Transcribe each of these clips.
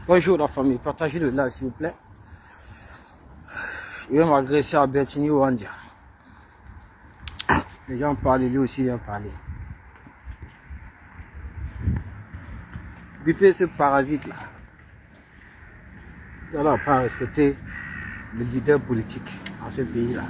Bonjour la famille, partagez le live s'il vous plaît. Il va m'agresser à Bertini Wandia. Les gens parlent, lui aussi vient parler. Bipez ce parasite là. Il n'a pas respecté le leader politique dans ce pays là.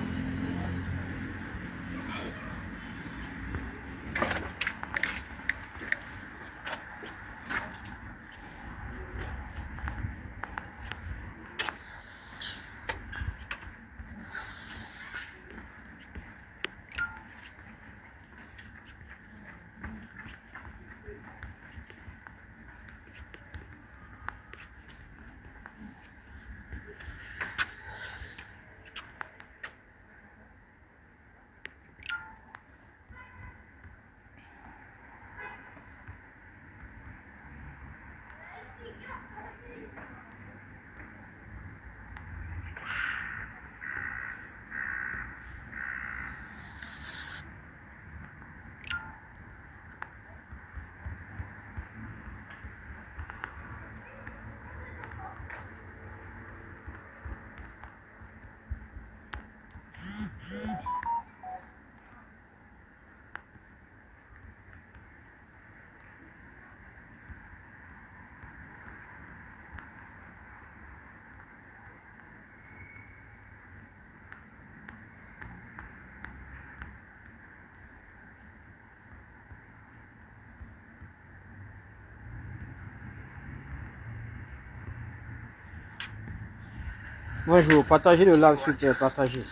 Bonjour, partagez le live s'il vous plaît, partagez.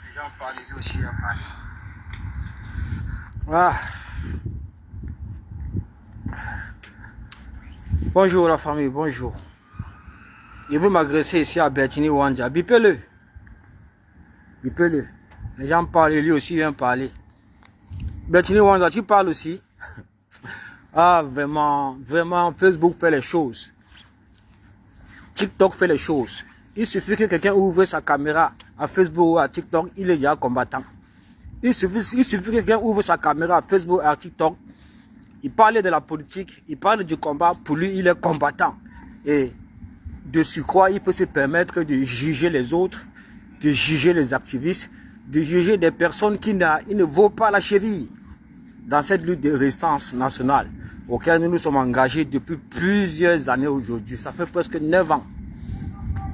Les gens parlent, lui aussi vient parler. Voilà. Bonjour la famille, bonjour. Il veut m'agresser ici à Bertini Wandia. Bipez-le. Bipez-le. Les gens parlent, lui aussi vient parler. Bertini Wandia, tu parles aussi? Ah, vraiment, vraiment, Facebook fait les choses. TikTok fait les choses. Il suffit que quelqu'un ouvre sa caméra à Facebook ou à TikTok, il est déjà combattant. Il suffit que quelqu'un ouvre sa caméra à Facebook et à TikTok, il parle de la politique, il parle du combat, pour lui, il est combattant. Et de surcroît, il peut se permettre de juger les autres, de juger les activistes, de juger des personnes qui ne vaut pas la cheville dans cette lutte de résistance nationale auquel nous nous sommes engagés depuis plusieurs années aujourd'hui. Ça fait presque 9 ans.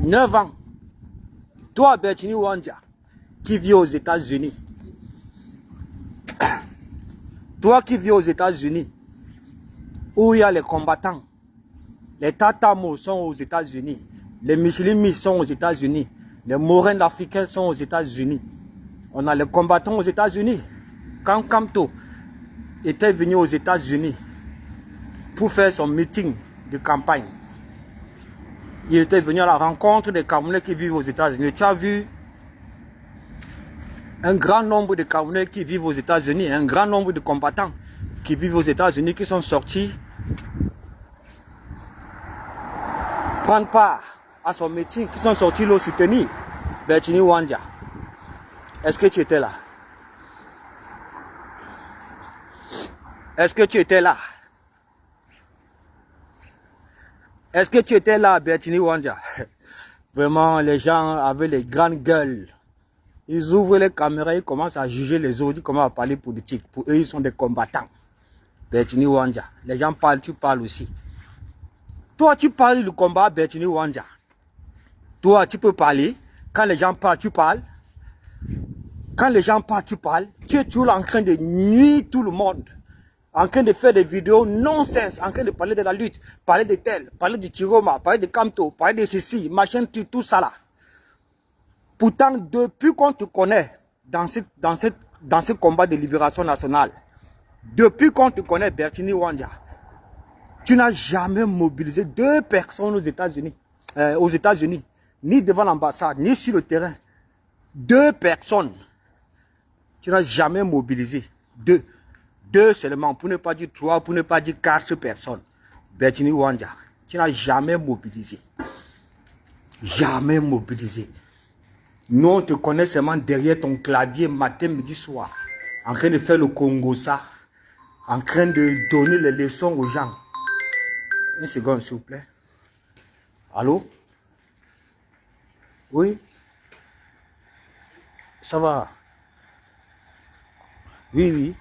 9 ans. Toi, Bertini Wandia, qui vis aux États-Unis. Toi qui vis aux États-Unis, où il y a les combattants. Les Tatamos sont aux États-Unis. Les Michelimis sont aux États-Unis. Les Morennes africains sont aux États-Unis. On a les combattants aux États-Unis. Quand Kamto était venu aux États-Unis pour faire son meeting de campagne, il était venu à la rencontre des Camerounais qui vivent aux États-Unis. Tu as vu un grand nombre de Camerounais qui vivent aux États-Unis, un grand nombre de combattants qui vivent aux États-Unis, qui sont sortis prendre part à son meeting, qui sont sortis le soutenir. Bertini Wandia, est-ce que tu étais là? Est-ce que tu étais là? Est-ce que tu étais là, Bertini Wandia? Vraiment, les gens avaient les grandes gueules. Ils ouvrent les caméras, ils commencent à juger les autres, ils commencent à parler politique. Pour eux, ils sont des combattants. Bertini Wandia, les gens parlent, tu parles aussi. Toi, tu parles du combat, Bertini Wandia. Toi, tu peux parler. Quand les gens parlent, tu parles. Quand les gens parlent, tu parles. Tu es toujours en train de nuire tout le monde. En train de faire des vidéos non-sens, en train de parler de la lutte, parler de tel, parler de Chiroma, parler de Kamto, parler de ceci, machin, tout ça là. Pourtant, depuis qu'on te connaît dans ce combat de libération nationale, Depuis qu'on te connaît, Bertini Wanja, tu n'as jamais mobilisé 2 personnes aux États-Unis. Ni devant l'ambassade, ni sur le terrain. 2 personnes. Tu n'as jamais mobilisé. 2. 2 seulement, pour ne pas dire 3, pour ne pas dire 4 personnes. Bertini Wanja, tu n'as jamais mobilisé. Jamais mobilisé. Nous, on te connaît seulement derrière ton clavier matin, midi, soir. En train de faire le Congo, ça. En train de donner les leçons aux gens. Une seconde, s'il vous plaît. Allô? Oui? Ça va? Oui, oui.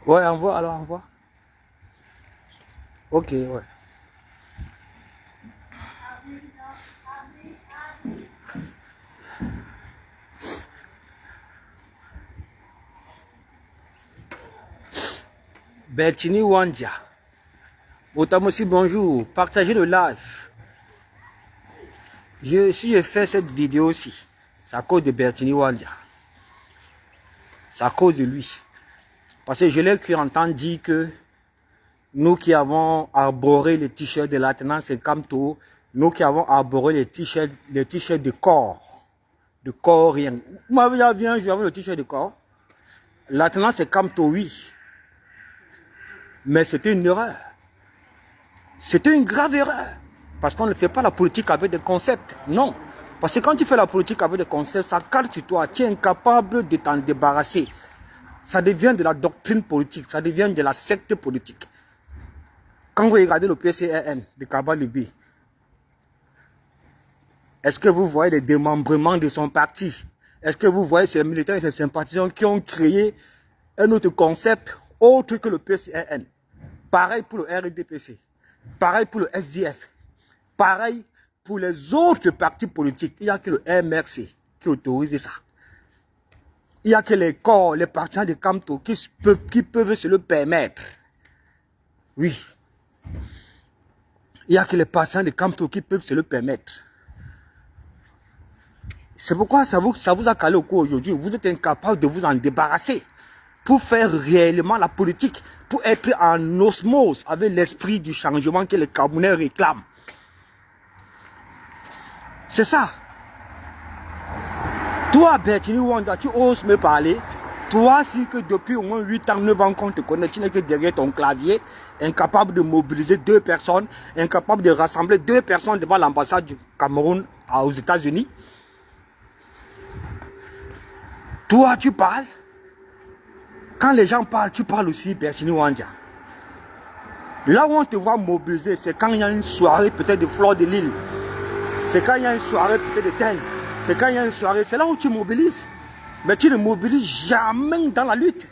Ouais, envoie, alors envoie. Ok, ouais. Bertini Wanja. Otamosi, bonjour. Partagez le live. Si je fais cette vidéo aussi, c'est à cause de Bertini Wanja. C'est à cause de lui. Parce que je l'ai cru entendre dire que nous qui avons arboré les t-shirts de l'alternance et Camto, nous qui avons arboré les t-shirts de corps. De corps, rien. Moi, viens, je vais avoir le t-shirt de corps. L'alternance c'est Camto, oui. Mais c'était une erreur. C'était une grave erreur. Parce qu'on ne fait pas la politique avec des concepts. Non. Parce que quand tu fais la politique avec des concepts, ça cale sur toi. Tu es incapable de t'en débarrasser. Ça devient de la doctrine politique. Ça devient de la secte politique. Quand vous regardez le PCRN de Kaba Libé, est-ce que vous voyez les démembrements de son parti? Est-ce que vous voyez ces militants et ces sympathisants qui ont créé un autre concept autre que le PCRN? Pareil pour le RDPC. Pareil pour le SDF. Pareil pour les autres partis politiques. Il n'y a que le MRC qui autorise ça. Il n'y a que les corps, les partisans de Camto qui peuvent se le permettre. Oui. Il n'y a que les partisans de Camto qui peuvent se le permettre. C'est pourquoi ça vous a calé au cou aujourd'hui. Vous êtes incapable de vous en débarrasser. Pour faire réellement la politique. Pour être en osmose avec l'esprit du changement que les Camerounais réclament. C'est ça. Toi, Bertini Wanja, tu oses me parler. Toi, si que depuis au moins 8 ans, 9 ans qu'on te connaît, tu n'es que derrière ton clavier, incapable de mobiliser 2 personnes, incapable de rassembler 2 personnes devant l'ambassade du Cameroun aux États-Unis. Toi, tu parles. Quand les gens parlent, tu parles aussi, Bertini Wanja. Là où on te voit mobiliser, c'est quand il y a une soirée peut-être de Fleur de Lille. C'est quand il y a une soirée peut-être de tel. C'est quand il y a une soirée, c'est là où tu mobilises. Mais tu ne mobilises jamais dans la lutte.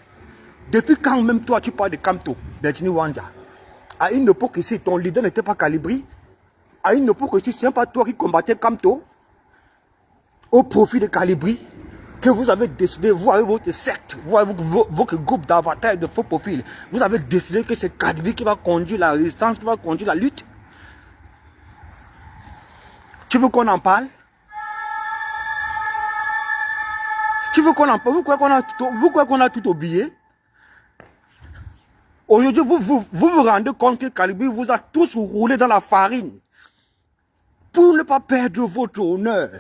Depuis quand même toi tu parles de Camto, Bertini Wanja? À une époque ici, ton leader n'était pas Calibri. À une époque ici, ce n'est pas toi qui combattais Camto. Au profit de Calibri. Que vous avez décidé, vous avec votre secte, vous avec votre groupe d'avatars de faux profils, vous avez décidé que c'est Calibri qui va conduire la résistance, qui va conduire la lutte. Tu veux qu'on en parle? Tu veux qu'on en parle? Vous croyez qu'on a tout oublié? Aujourd'hui, vous rendez compte que Calibri vous a tous roulé dans la farine. Pour ne pas perdre votre honneur,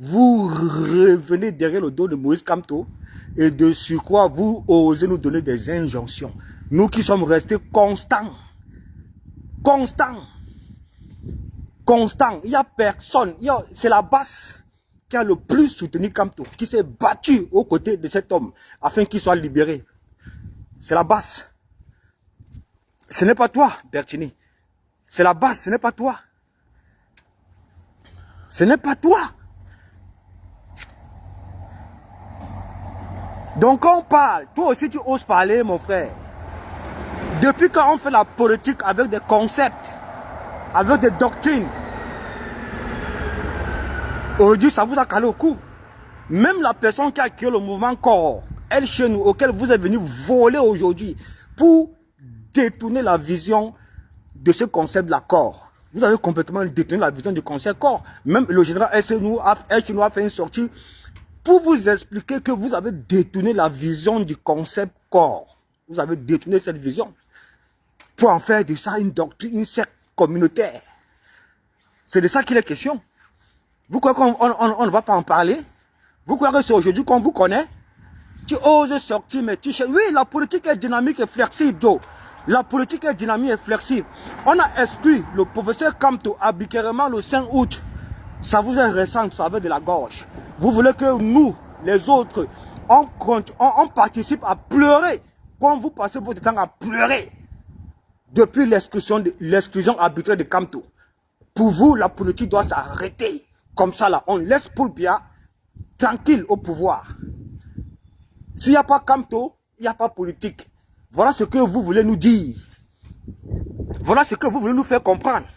vous revenez derrière le dos de Moïse Camto et de surcroît, vous osez nous donner des injonctions. Nous qui sommes restés constants. Constants. Constant, il n'y a personne, c'est la base qui a le plus soutenu Camto, qui s'est battu aux côtés de cet homme afin qu'il soit libéré. C'est la base. Ce n'est pas toi, Bertini. C'est la base, ce n'est pas toi. Ce n'est pas toi. Donc quand on parle, toi aussi tu oses parler, mon frère. Depuis quand on fait la politique avec des concepts, avec des doctrines, aujourd'hui ça vous a calé au cou. Même la personne qui a créé le mouvement corps, elle chez nous, auquel vous êtes venu voler aujourd'hui, pour détourner la vision de ce concept de la corps. Vous avez complètement détenu la vision du Conseil corps. Même le général Elchino a fait une sortie pour vous expliquer que vous avez détourné la vision du concept corps. Vous avez détourné cette vision pour en faire de ça une doctrine, une secte communautaire. C'est de ça qu'il est question. Vous croyez qu'on ne va pas en parler? Vous croyez que c'est aujourd'hui qu'on vous connaît? Tu oses sortir mes t-shirts. Oui, la politique est dynamique et flexible, Joe. La politique est dynamique et flexible. On a exclu le professeur Kamto arbitrairement le 5 août. Ça vous est récent, ça veut de la gorge. Vous voulez que nous, les autres, on participe à pleurer. Quand vous passez votre temps à pleurer depuis l'exclusion arbitraire de Kamto. Pour vous, la politique doit s'arrêter. Comme ça, là, on laisse Paul Biya tranquille au pouvoir. S'il n'y a pas Kamto, il n'y a pas politique. Voilà ce que vous voulez nous dire. Voilà ce que vous voulez nous faire comprendre.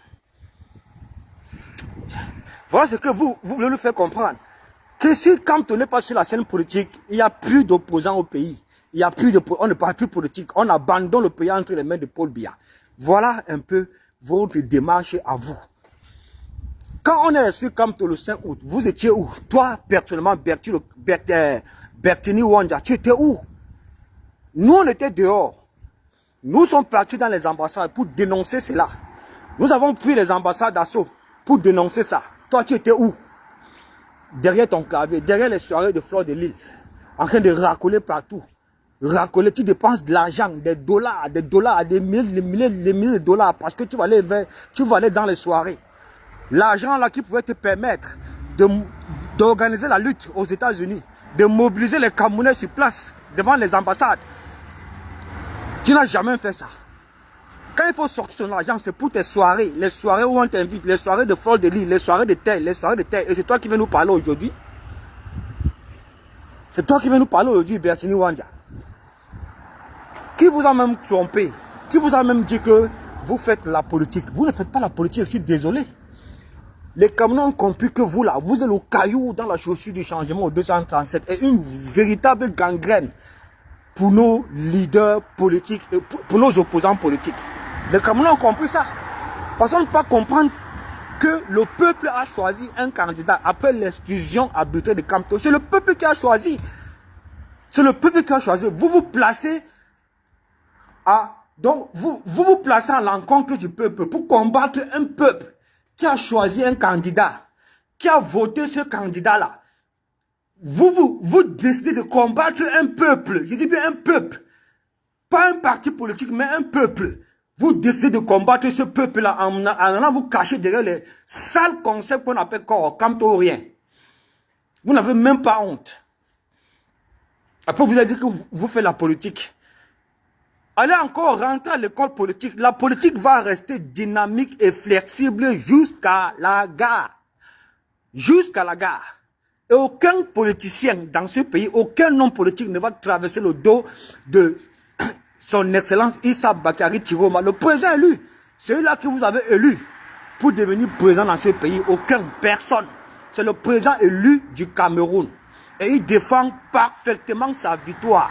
Voilà ce que vous voulez nous faire comprendre. Que si Kamto n'est pas sur la scène politique, il n'y a plus d'opposants au pays. On ne parle plus politique. On abandonne le pays entre les mains de Paul Biya. Voilà un peu votre démarche à vous. Quand on est sur Kamto le 5 août, vous étiez où? Toi, personnellement, Bertini Wanja, tu étais où? Nous, on était dehors. Nous sommes partis dans les ambassades pour dénoncer cela. Nous avons pris les ambassades d'assaut pour dénoncer ça. Toi, tu étais où? Derrière ton clavier, derrière les soirées de Fleur de Lille, en train de racoler partout. Racoler, tu dépenses de l'argent, des dollars, des milliers de dollars, parce que tu vas aller dans les soirées. L'argent là qui pouvait te permettre d'organiser la lutte aux États-Unis, de mobiliser les Camerounais sur place devant les ambassades. Tu n'as jamais fait ça. Quand il faut sortir ton argent, c'est pour tes soirées, les soirées où on t'invite, les soirées de Fleur de Lille, les soirées de terre, Et c'est toi qui viens nous parler aujourd'hui. C'est toi qui viens nous parler aujourd'hui, Bertini Wanja. Qui vous a même trompé? Qui vous a même dit que vous faites la politique? Vous ne faites pas la politique, je suis désolé. Les Camerounais ont compris que vous là, vous êtes le caillou dans la chaussure du changement au 237 et une véritable gangrène pour nos leaders politiques et pour nos opposants politiques. Les Camerounais ont compris ça. Parce qu'on ne peut pas comprendre que le peuple a choisi un candidat après l'exclusion arbitraire de Kamto. C'est le peuple qui a choisi. C'est le peuple qui a choisi. Vous vous placez donc vous placez à l'encontre du peuple pour combattre un peuple qui a choisi un candidat, qui a voté ce candidat-là. Vous décidez de combattre un peuple. Je dis bien un peuple. Pas un parti politique, mais un peuple. Vous décidez de combattre ce peuple-là en allant vous cacher derrière les sales concepts qu'on appelle corps, Kamto rien. Vous n'avez même pas honte. Après, vous avez dit que vous faites la politique. Allez encore rentrer à l'école politique. La politique va rester dynamique et flexible jusqu'à la gare. Jusqu'à la gare. Et aucun politicien dans ce pays, aucun homme politique ne va traverser le dos de son excellence Issa Bakari Chiroma, le président élu. Celui-là que vous avez élu pour devenir président dans ce pays. Aucun, personne. C'est le président élu du Cameroun. Et il défend parfaitement sa victoire.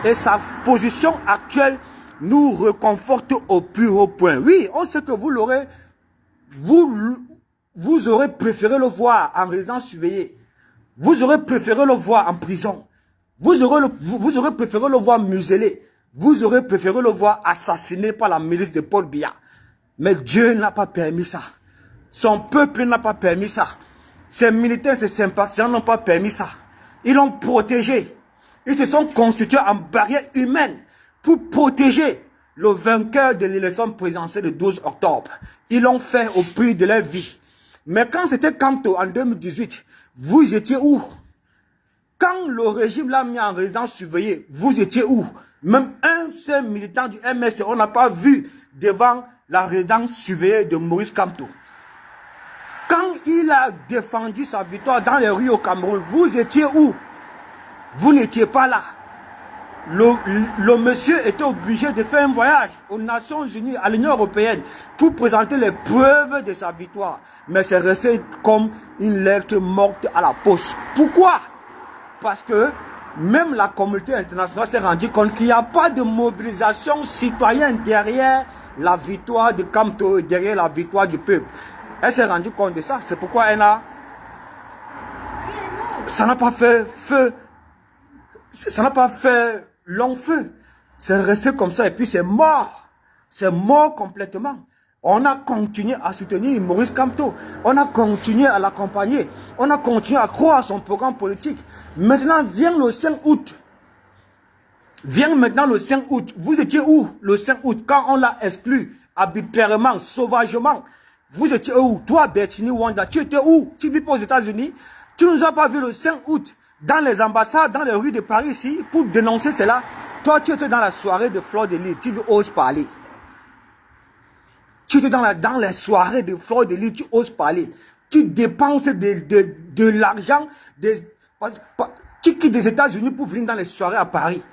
Et sa position actuelle nous réconforte au plus haut point. Oui, on sait que vous aurez préféré le voir en résidence surveillée. Vous aurez préféré le voir en prison. Vous aurez préféré le voir muselé. Vous aurez préféré le voir assassiné par la milice de Paul Biya. Mais Dieu n'a pas permis ça. Son peuple n'a pas permis ça. Ses militaires, ses sympathisants n'ont pas permis ça. Ils l'ont protégé. Ils se sont constitués en barrière humaine pour protéger le vainqueur de l'élection présidentielle du 12 octobre. Ils l'ont fait au prix de leur vie. Mais quand c'était Kamto en 2018, vous étiez où? Quand le régime l'a mis en résidence surveillée, vous étiez où? Même un seul militant du MS, on n'a pas vu devant la résidence surveillée de Maurice Kamto. Quand il a défendu sa victoire dans les rues au Cameroun, vous étiez où? Vous n'étiez pas là. Le monsieur était obligé de faire un voyage aux Nations Unies, à l'Union Européenne, pour présenter les preuves de sa victoire. Mais c'est resté comme une lettre morte à la poste. Pourquoi? Parce que Même la communauté internationale s'est rendue compte qu'il n'y a pas de mobilisation citoyenne derrière la victoire de Kamto et derrière la victoire du peuple. Elle s'est rendue compte de ça. C'est pourquoi ça n'a pas fait feu. Ça n'a pas fait long feu. C'est resté comme ça et puis c'est mort. C'est mort complètement. On a continué à soutenir Maurice Kamto. On a continué à l'accompagner. On a continué à croire à son programme politique. Maintenant, vient le 5 août. Vient maintenant le 5 août. Vous étiez où le 5 août quand on l'a exclu arbitrairement, sauvagement? Vous étiez où? Toi, Bertini Wanda, tu étais où? Tu vis pas aux États-Unis? Tu ne nous as pas vu le 5 août dans les ambassades, dans les rues de Paris ici, pour dénoncer cela. Toi, tu étais dans la soirée de Fleur de Lys. Tu oses parler. Tu étais dans les soirées de Fleur de Lys, tu oses parler. Tu dépenses de l'argent. Tu quittes des États-Unis pour venir dans les soirées à Paris.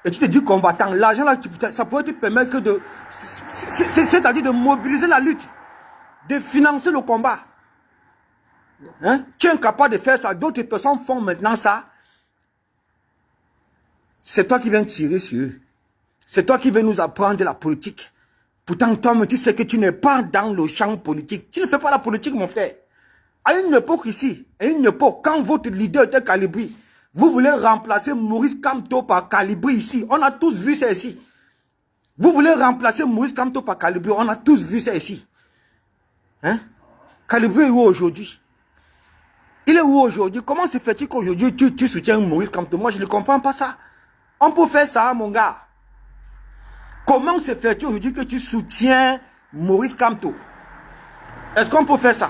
Et tu te dis combattant. L'argent là, ça pourrait te permettre de... C'est-à-dire de mobiliser la lutte. De financer le combat. Hein? Tu es incapable de faire ça. D'autres personnes font maintenant ça. C'est toi qui viens tirer sur eux. C'est toi qui viens nous apprendre de la politique. Pourtant, toi, tu sais que tu n'es pas dans le champ politique. Tu ne fais pas la politique, mon frère. À une époque ici, à une époque, quand votre leader était Calibri, vous voulez remplacer Maurice Kamto par Calibri ici. On a tous vu ça ici. Vous voulez remplacer Maurice Kamto par Calibri. On a tous vu ça ici. Hein? Calibri est où aujourd'hui? Il est où aujourd'hui? Comment se fait-il qu'aujourd'hui tu soutiens Maurice Kamto? Moi, je ne comprends pas ça. On peut faire ça, mon gars. Comment se fait-il aujourd'hui que tu soutiens Maurice Kamto? Est-ce qu'on peut faire ça?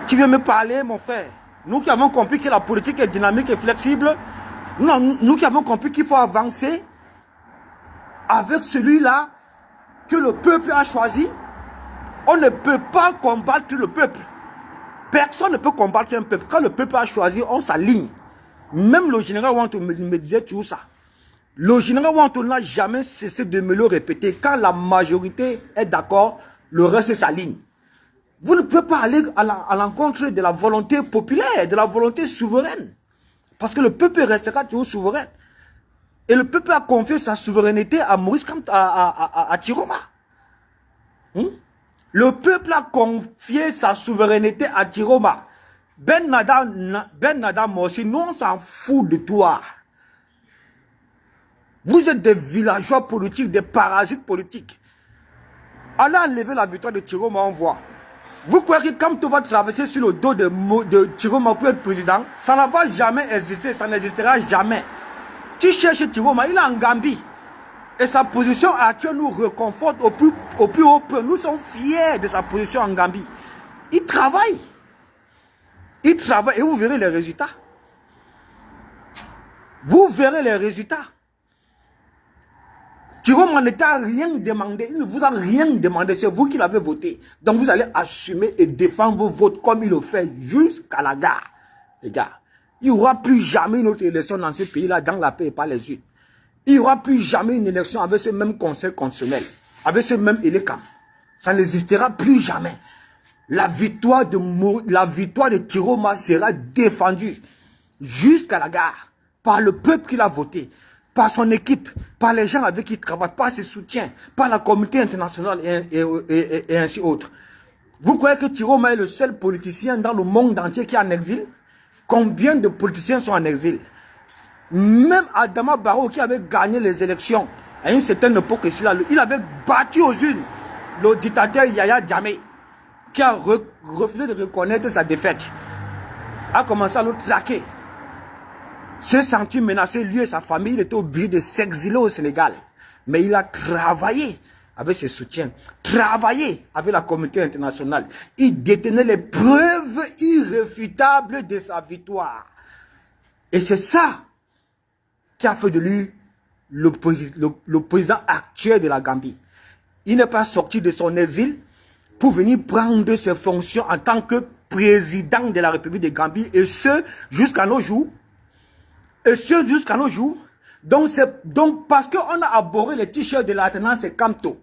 Tu veux me parler, mon frère? Nous qui avons compris que la politique est dynamique et flexible, nous qui avons compris qu'il faut avancer avec celui-là que le peuple a choisi, on ne peut pas combattre le peuple. Personne ne peut combattre un peuple. Quand le peuple a choisi, on s'aligne. Même le général Wanto me disait tout ça. Le général Wanto n'a jamais cessé de me le répéter. Quand la majorité est d'accord, le reste s'aligne. Vous ne pouvez pas aller à l'encontre de la volonté populaire, de la volonté souveraine. Parce que le peuple restera toujours souverain. Et le peuple a confié sa souveraineté à Maurice Kamto, à Tiroma. Le peuple a confié sa souveraineté à Tiroma. Ben Nada Morsi, nous on s'en fout de toi. Vous êtes des villageois politiques, des parasites politiques. Allez enlever la victoire de Tiroma, on voit. Vous croyez que Kamto va traverser sur le dos de Tiroma pour être président? Ça ne va jamais exister, ça n'existera jamais. Tu cherches Tiroma, il est en Gambie. Et sa position actuelle nous réconforte au plus haut point. Nous sommes fiers de sa position en Gambie. Il travaille. Il travaille et vous verrez les résultats. Vous verrez les résultats. Tiroma ne t'a rien demandé. Il ne vous a rien demandé. C'est vous qui l'avez voté. Donc vous allez assumer et défendre vos votes comme il le fait jusqu'à la gare. Les gars, il n'y aura plus jamais une autre élection dans ce pays-là, dans la paix et pas les unes. Il n'y aura plus jamais une élection avec ce même conseil constitutionnel, avec ce même élecam. Ça n'existera plus jamais. La victoire de Tiroma sera défendue jusqu'à la gare par le peuple qui l'a voté, par son équipe, par les gens avec qui il travaille, par ses soutiens, par la communauté internationale et ainsi autres. Vous croyez que Tiroma est le seul politicien dans le monde entier qui est en exil? Combien de politiciens sont en exil? Même Adama Barrow qui avait gagné les élections à une certaine époque, il avait battu aux urnes le dictateur Yaya Jammeh qui a refusé de reconnaître sa défaite, a commencé à le traquer. S'est senti menacé, lui et sa famille, il était obligé de s'exiler au Sénégal. Mais il a travaillé avec ses soutiens, travaillé avec la communauté internationale. Il détenait les preuves irréfutables de sa victoire. Et c'est ça qui a fait de lui le président actuel de la Gambie. Il n'est pas sorti de son exil pour venir prendre ses fonctions en tant que président de la République de Gambie, et ce, jusqu'à nos jours. Et ce, jusqu'à nos jours. Donc parce qu'on a abordé les t-shirts de l'alternance et Kamto,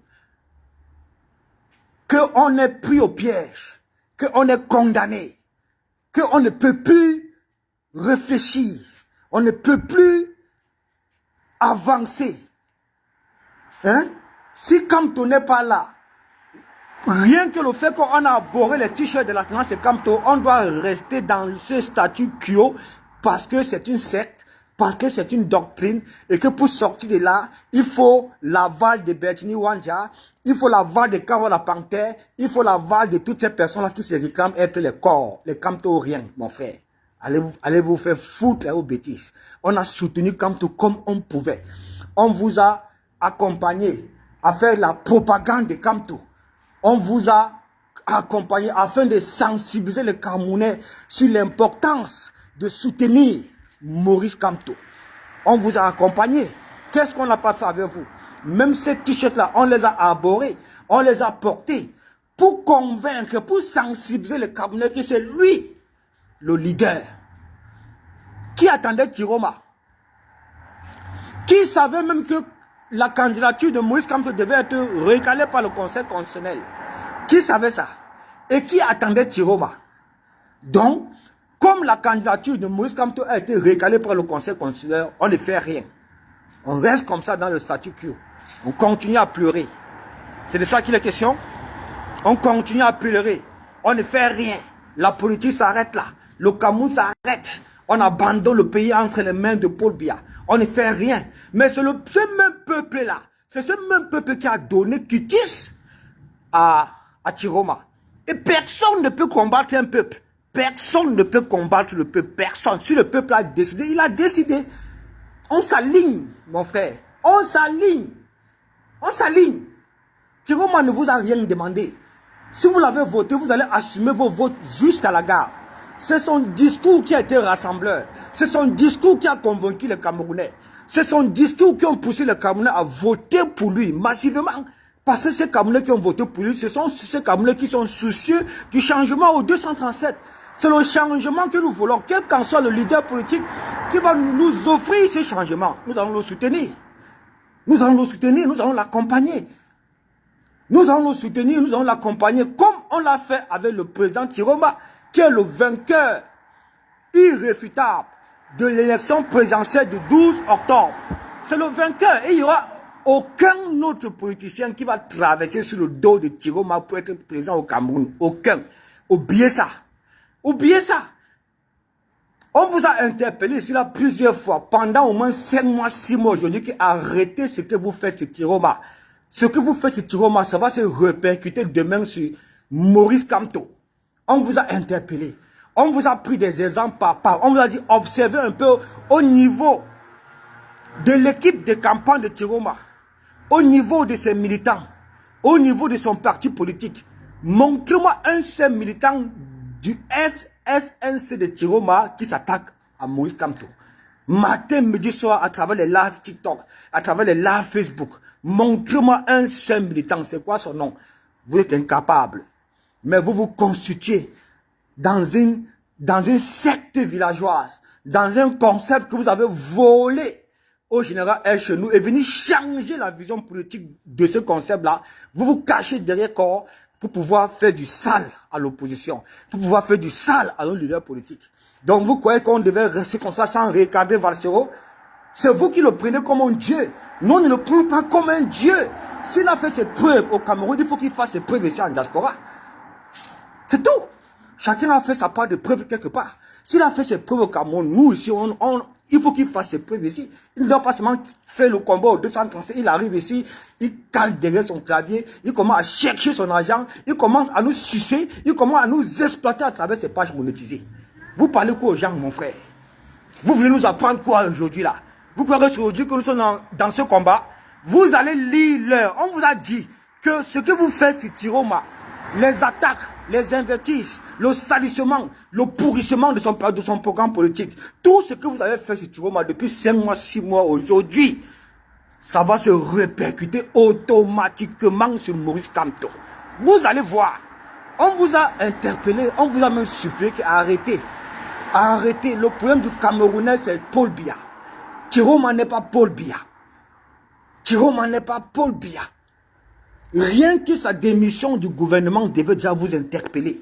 qu'on est pris au piège, qu'on est condamné, qu'on ne peut plus réfléchir. On ne peut plus avancer. Hein? Si Kamto n'est pas là, rien que le fait qu'on a abordé les t-shirts de la finance et Kamto, on doit rester dans ce statut quo parce que c'est une secte, parce que c'est une doctrine et que pour sortir de là, il faut l'aval de Bertini Wanja, il faut l'aval de Karo la Panthère, il faut l'aval de toutes ces personnes-là qui se réclament être les corps, les Kamto rien, mon frère. Allez vous faire foutre aux bêtises. On a soutenu Kamto comme on pouvait. On vous a accompagné à faire la propagande de Kamto. On vous a accompagné afin de sensibiliser les Camerounais sur l'importance de soutenir Maurice Kamto. On vous a accompagné. Qu'est-ce qu'on n'a pas fait avec vous? Même ces t-shirts-là, on les a arborés, on les a portés pour convaincre, pour sensibiliser les Camerounais que c'est lui le leader. Qui attendait Tiroma? Qui savait même que la candidature de Maurice Kamto devait être recalée par le Conseil constitutionnel? Qui savait ça? Et qui attendait Tiroma? Donc, comme la candidature de Maurice Kamto a été recalée par le Conseil constitutionnel, on ne fait rien. On reste comme ça dans le statu quo. On continue à pleurer. C'est de ça qu'il est question. On continue à pleurer. On ne fait rien. La politique s'arrête là. Le Cameroun s'arrête. On abandonne le pays entre les mains de Paul Biya. On ne fait rien. Mais c'est ce même peuple-là. C'est ce même peuple qui a donné Cutis à Tiroma. Et personne ne peut combattre un peuple. Personne ne peut combattre le peuple. Personne. Si le peuple a décidé, il a décidé. On s'aligne, mon frère. On s'aligne. On s'aligne. Tiroma ne vous a rien demandé. Si vous l'avez voté, vous allez assumer vos votes jusqu'à la gare. C'est son discours qui a été rassembleur. C'est son discours qui a convaincu les Camerounais. C'est son discours qui a poussé les Camerounais à voter pour lui massivement. Parce que ces Camerounais qui ont voté pour lui, ce sont ces Camerounais qui sont soucieux du changement au 237. C'est le changement que nous voulons, quel qu'en soit le leader politique qui va nous offrir ce changement. Nous allons le soutenir. Nous allons le soutenir, nous allons l'accompagner. Nous allons le soutenir, nous allons l'accompagner comme on l'a fait avec le président Tiroma, qui est le vainqueur irréfutable de l'élection présidentielle du 12 octobre. C'est le vainqueur et il n'y aura aucun autre politicien qui va traverser sur le dos de Tiroma pour être président au Cameroun. Aucun. Oubliez ça. Oubliez ça. On vous a interpellé sur là plusieurs fois, pendant au moins 5 mois, 6 mois aujourd'hui, qu'arrêtez ce que vous faites sur Tiroma. Ce que vous faites sur Tiroma, ça va se répercuter demain sur Maurice Kamto. On vous a interpellé. On vous a pris des exemples par part. On vous a dit, observez un peu au niveau de l'équipe de campagne de Tiroma, au niveau de ses militants, au niveau de son parti politique. Montrez-moi un seul militant du FSNC de Tiroma qui s'attaque à Maurice Kamto. Matin, midi, soir, à travers les lives TikTok, à travers les lives Facebook. Montrez-moi un seul militant. C'est quoi son nom? Vous êtes incapable. Mais vous vous constituez dans une secte villageoise, dans un concept que vous avez volé au général Elchenou et venu changer la vision politique de ce concept-là. Vous vous cachez derrière corps pour pouvoir faire du sale à l'opposition, pour pouvoir faire du sale à nos leaders politiques. Donc vous croyez qu'on devait rester comme ça sans regarder Valsero? C'est vous qui le prenez comme un dieu. Nous, on ne le prenons pas comme un dieu. S'il a fait ses preuves au Cameroun, il faut qu'il fasse ses preuves ici en diaspora. C'est tout. Chacun a fait sa part de preuve quelque part. S'il a fait ses preuves au Cameroun, nous ici, il faut qu'il fasse ses preuves ici. Il ne doit pas seulement faire le combat au 237. Il arrive ici, il cale derrière son clavier, il commence à chercher son argent, il commence à nous sucer, il commence à nous exploiter à travers ses pages monétisées. Vous parlez quoi aux gens, mon frère? Vous voulez nous apprendre quoi aujourd'hui là? Vous croyez aujourd'hui que nous sommes dans ce combat? Vous allez lire l'heure. On vous a dit que ce que vous faites sur Tiroma, les attaques, les invertiges, le salissement, le pourrissement de son programme politique, tout ce que vous avez fait sur Tiroma depuis 5 mois, 6 mois aujourd'hui, ça va se répercuter automatiquement sur Maurice Kamto. Vous allez voir. On vous a interpellé, on vous a même supplié qu'arrêtez. Arrêtez. Le problème du Camerounais, c'est Paul Biya. Tiroma n'est pas Paul Biya. Tiroma n'est pas Paul Biya. Rien que sa démission du gouvernement devait déjà vous interpeller.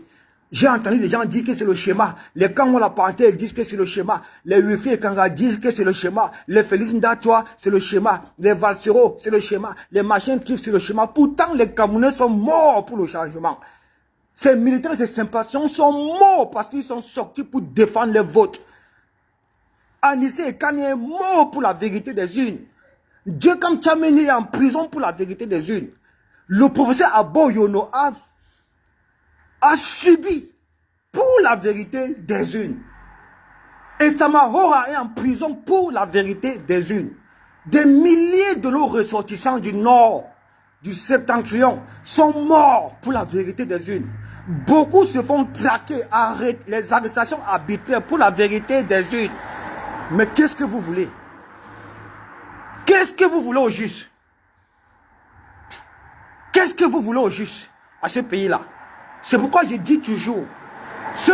J'ai entendu des gens dire que c'est le schéma. Les Kango la parenté disent que c'est le schéma. Les Wifi et Kanga disent que c'est le schéma. Les Félix Ndatoua, c'est le schéma. Les Valsero, c'est le schéma. Les machins trucs, c'est le schéma. Pourtant, les Camerounais sont morts pour le changement. Ces militaires et ces sympathisants sont morts parce qu'ils sont sortis pour défendre les votes. Anissé et Kanye est mort pour la vérité des urnes. Dieu comme Tchameni est en prison pour la vérité des urnes. Le professeur Abo Yono a subi pour la vérité des urnes. Et Samahora est en prison pour la vérité des urnes. Des milliers de nos ressortissants du Nord, du Septentrion, sont morts pour la vérité des urnes. Beaucoup se font traquer, arrêter, les arrestations arbitraires pour la vérité des urnes. Mais qu'est-ce que vous voulez? Qu'est-ce que vous voulez au juste? Qu'est-ce que vous voulez au juste à ce pays-là? C'est pourquoi je dis toujours, ce